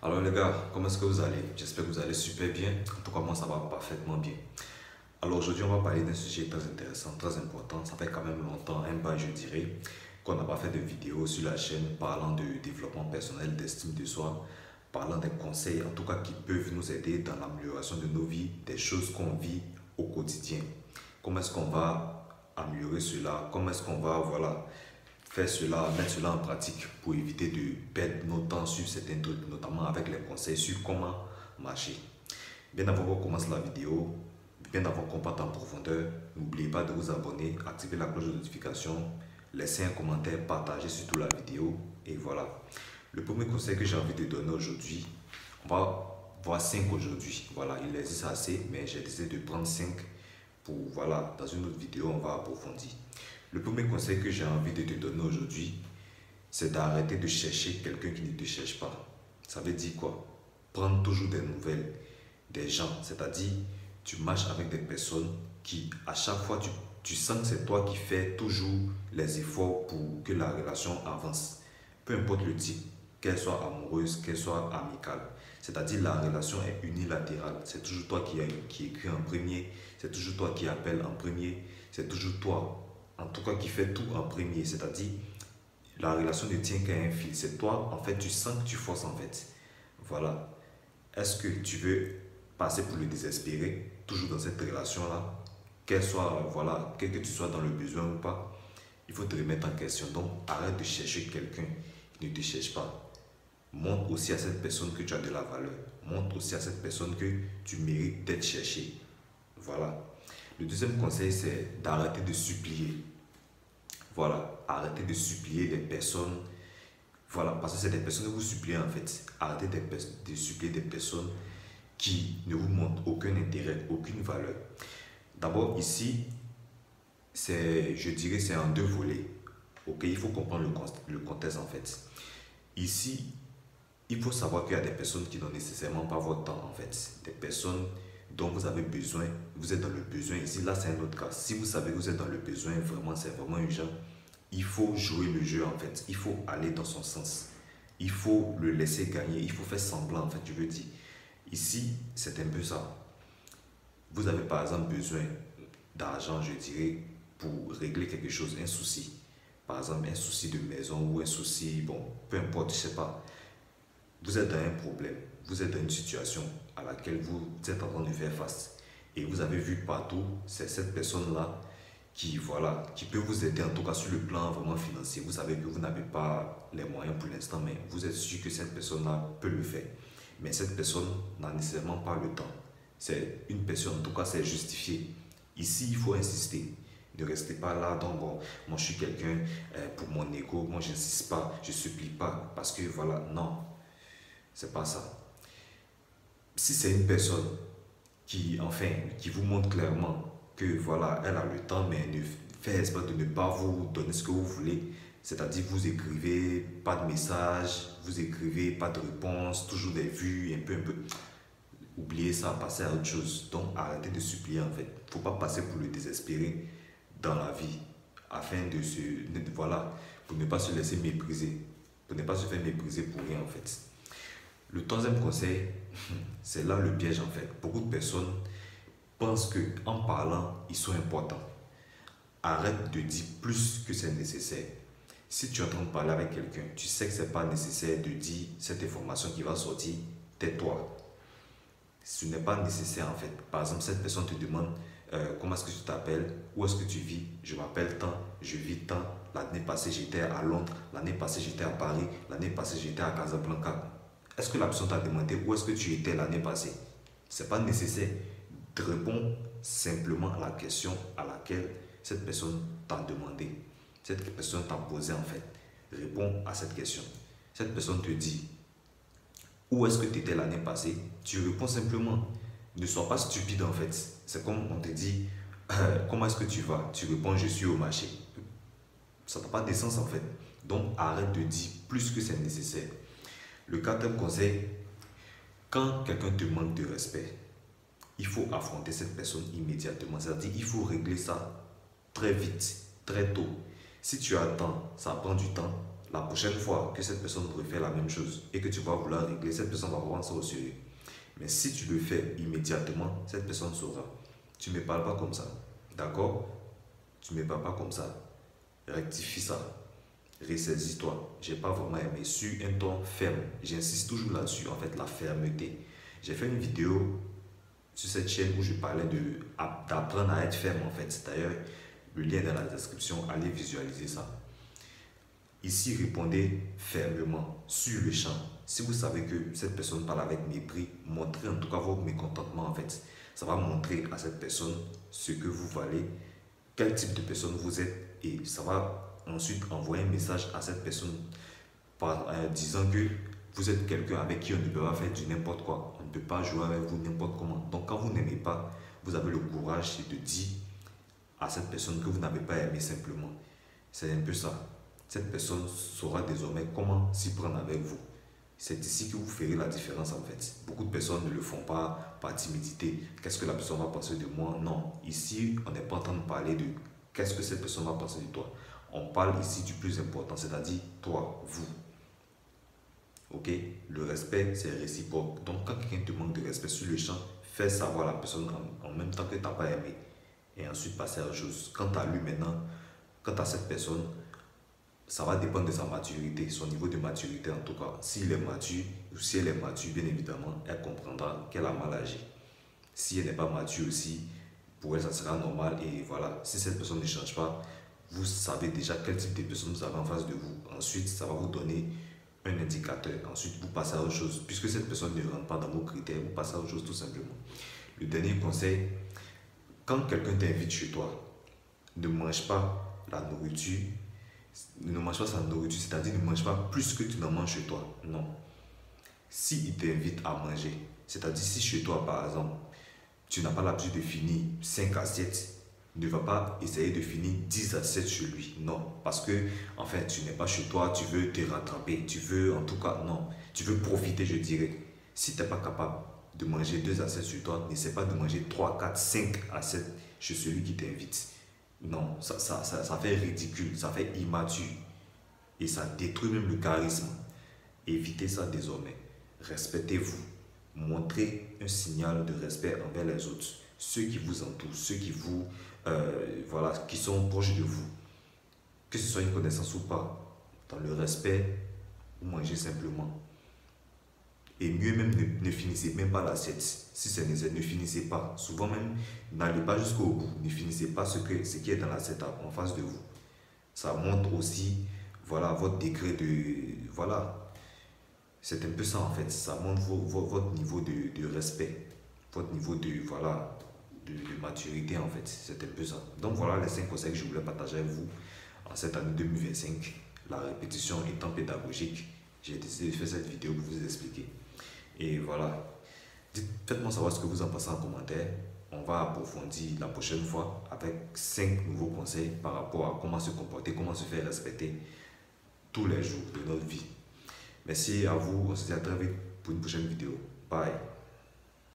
Alors les gars, comment est-ce que vous allez? J'espère que vous allez super bien. En tout cas, moi ça va parfaitement bien. Alors aujourd'hui, on va parler d'un sujet très intéressant, très important. Ça fait quand même longtemps, un bail je dirais, qu'on n'a pas fait de vidéo sur la chaîne parlant de développement personnel, d'estime de soi, parlant des conseils, en tout cas qui peuvent nous aider dans l'amélioration de nos vies, des choses qu'on vit au quotidien. Comment est-ce qu'on va améliorer cela? Comment est-ce qu'on va, voilà, faire cela, mettre cela en pratique pour éviter de perdre nos temps sur certains trucs, notamment avec les conseils sur comment marcher. Bien avant qu'on commence la vidéo, bien avant qu'on parte en profondeur, n'oubliez pas de vous abonner, activer la cloche de notification, laisser un commentaire, partager surtout la vidéo et voilà. Le premier conseil que j'ai envie de donner aujourd'hui, on va voir 5 aujourd'hui. Voilà, il existe assez, mais j'ai décidé de prendre 5 pour, voilà, dans une autre vidéo, on va approfondir. Le premier conseil que j'ai envie de te donner aujourd'hui, c'est d'arrêter de chercher quelqu'un qui ne te cherche pas. Ça veut dire quoi? Prendre toujours des nouvelles des gens, c'est-à-dire tu marches avec des personnes qui, à chaque fois, tu sens que c'est toi qui fais toujours les efforts pour que la relation avance. Peu importe le type, qu'elle soit amoureuse, qu'elle soit amicale. C'est-à-dire la relation est unilatérale. C'est toujours toi qui écris en premier, c'est toujours toi qui appelle en premier, c'est toujours toi, en tout cas, qui fait tout en premier. C'est-à-dire la relation ne tient qu'à un fil. C'est toi, en fait, tu sens que tu forces en fait. Voilà. Est-ce que tu veux passer pour le désespéré, toujours dans cette relation-là, qu'elle soit, voilà, que tu sois dans le besoin ou pas, il faut te remettre en question. Donc, arrête de chercher quelqu'un qui ne te cherche pas. Montre aussi à cette personne que tu as de la valeur. Montre aussi à cette personne que tu mérites d'être cherché. Voilà. Le deuxième conseil, c'est d'arrêter de supplier. Voilà, arrêtez de supplier les personnes. Voilà, parce que c'est des personnes que vous suppliez en fait. Arrêtez de supplier des personnes qui ne vous montrent aucun intérêt, aucune valeur. D'abord, ici, je dirais, c'est en deux volets. Ok, il faut comprendre le contexte en fait. Ici, il faut savoir qu'il y a des personnes qui n'ont nécessairement pas votre temps en fait. Des personnes dont vous avez besoin, vous êtes dans le besoin. Ici, là, c'est un autre cas. Si vous savez que vous êtes dans le besoin, vraiment, c'est vraiment urgent. Il faut jouer le jeu en fait. Il faut aller dans son sens. Il faut le laisser gagner. Il faut faire semblant en fait, je veux dire. Ici, c'est un peu ça. Vous avez par exemple besoin d'argent, je dirais, pour régler quelque chose, un souci. Par exemple, un souci de maison ou un souci, bon, peu importe, je sais pas. Vous êtes dans un problème, vous êtes dans une situation à laquelle vous êtes en train de faire face. Et vous avez vu partout, c'est cette personne-là qui, voilà, qui peut vous aider en tout cas sur le plan vraiment financier. Vous savez que vous n'avez pas les moyens pour l'instant, mais vous êtes sûr que cette personne-là peut le faire. Mais cette personne n'a nécessairement pas le temps. C'est une personne, en tout cas c'est justifié. Ici, il faut insister. Ne restez pas là, donc bon, moi je suis quelqu'un pour mon ego, moi j'insiste pas, je supplie pas, parce que voilà, non, c'est pas ça. Si c'est une personne qui, enfin, qui vous montre clairement que voilà, elle a le temps, mais elle ne fait exprès de ne pas vous donner ce que vous voulez. C'est-à-dire, vous écrivez pas de message, vous écrivez pas de réponse, toujours des vues, un peu. Oubliez ça, passez à autre chose. Donc, arrêtez de supplier en fait. Faut pas passer pour le désespéré dans la vie, afin voilà, pour ne pas se laisser mépriser, pour ne pas se faire mépriser pour rien en fait. Le troisième conseil, c'est là le piège en fait. Beaucoup de personnes pensent que en parlant, ils sont importants. Arrête de dire plus que c'est nécessaire. Si tu es en train de parler avec quelqu'un, tu sais que c'est pas nécessaire de dire cette information qui va sortir, tais-toi. Ce n'est pas nécessaire en fait. Par exemple, cette personne te demande comment est-ce que tu t'appelles, où est-ce que tu vis, je m'appelle tant, je vis tant, l'année passée j'étais à Londres, l'année passée j'étais à Paris, l'année passée j'étais à Casablanca. Est-ce que la personne t'a demandé où est-ce que tu étais l'année passée? Ce n'est pas nécessaire. Réponds simplement à la question à laquelle cette personne t'a demandé. Cette personne t'a posé en fait. Réponds à cette question. Cette personne te dit où est-ce que tu étais l'année passée? Tu réponds simplement. Ne sois pas stupide en fait. C'est comme on te dit comment est-ce que tu vas? Tu réponds je suis au marché. Ça n'a pas de sens en fait. Donc arrête de dire plus que c'est nécessaire. Le quatrième conseil, quand quelqu'un te manque de respect, il faut affronter cette personne immédiatement. C'est-à-dire il faut régler ça très vite, très tôt. Si tu attends, ça prend du temps. la prochaine fois que cette personne refait la même chose et que tu vas vouloir régler, cette personne va prendre ça au sérieux. Mais si tu le fais immédiatement, cette personne saura. Tu ne me parles pas comme ça. D'accord? Tu ne me parles pas comme ça. Rectifie ça. Ressaisis-toi. J'ai pas vraiment aimé. Sur un ton ferme. J'insiste toujours là-dessus, en fait, la fermeté. J'ai fait une vidéo sur cette chaîne où je parlais d'apprendre à être ferme, en fait. D'ailleurs, le lien est dans la description. Allez visualiser ça. Ici, répondez fermement, sur le champ. Si vous savez que cette personne parle avec mépris, montrez en tout cas votre mécontentement, en fait. Ça va montrer à cette personne ce que vous valez, quel type de personne vous êtes, et ça va ensuite envoyer un message à cette personne disant que vous êtes quelqu'un avec qui on ne peut pas faire du n'importe quoi. On ne peut pas jouer avec vous n'importe comment. Donc quand vous n'aimez pas, vous avez le courage de dire à cette personne que vous n'avez pas aimé simplement. C'est un peu ça. Cette personne saura désormais comment s'y prendre avec vous. C'est ici que vous ferez la différence en fait. Beaucoup de personnes ne le font pas par timidité. Qu'est-ce que la personne va penser de moi? Non. Ici, on n'est pas en train de parler de qu'est-ce que cette personne va penser de toi. On parle ici du plus important, c'est-à-dire toi, vous. Ok? Le respect, c'est réciproque. Donc, quand quelqu'un te manque de respect sur le champ, fais savoir à la personne en même temps que tu n'as pas aimé. Et ensuite, passer à autre chose. Quant à lui maintenant, quant à cette personne, ça va dépendre de sa maturité, son niveau de maturité en tout cas. S'il est mature ou si elle est mature, bien évidemment, elle comprendra qu'elle a mal agi. Si elle n'est pas mature aussi, pour elle, ça sera normal. Et voilà, si cette personne ne change pas, vous savez déjà quel type de personne vous avez en face de vous. Ensuite, ça va vous donner un indicateur. Ensuite, vous passez à autre chose. Puisque cette personne ne rentre pas dans vos critères, vous passez à autre chose tout simplement. Le dernier conseil, quand quelqu'un t'invite chez toi, ne mange pas la nourriture. Ne mange pas sa nourriture, c'est-à-dire ne mange pas plus que tu n'en manges chez toi. Non. Si il t'invite à manger, c'est-à-dire si chez toi, par exemple, tu n'as pas l'habitude de finir 5 assiettes, ne va pas essayer de finir 10 assiettes chez lui. Non. Parce que, enfin, tu n'es pas chez toi, tu veux te rattraper. Tu veux, en tout cas, non. Tu veux profiter, je dirais. Si tu n'es pas capable de manger 2 assiettes chez toi, n'essaie pas de manger 3, 4, 5 assiettes chez celui qui t'invite. Non, ça fait ridicule, ça fait immature. Et ça détruit même le charisme. Évitez ça désormais. Respectez-vous. Montrez un signal de respect envers les autres. Ceux qui vous entourent, ceux qui vous, voilà, qui sont proches de vous. Que ce soit une connaissance ou pas. Dans le respect, vous mangez simplement. Et mieux même, ne finissez même pas l'assiette. Si c'est nécessaire, ne finissez pas. Souvent même, n'allez pas jusqu'au bout. Ne finissez pas ce qui est dans l'assiette en face de vous. Ça montre aussi, voilà, votre degré de... Voilà. C'est un peu ça en fait. Ça montre votre niveau de respect. Votre niveau de, voilà, de maturité en fait. C'est un peu ça. Donc voilà les 5 conseils que je voulais partager avec vous en cette année 2025. La répétition étant pédagogique, j'ai décidé de faire cette vidéo pour vous expliquer. Et voilà, faites-moi savoir ce que vous en pensez en commentaire. On va approfondir la prochaine fois avec 5 nouveaux conseils par rapport à comment se comporter, comment se faire respecter tous les jours de notre vie. Merci à vous, on se dit à très vite pour une prochaine vidéo. Bye.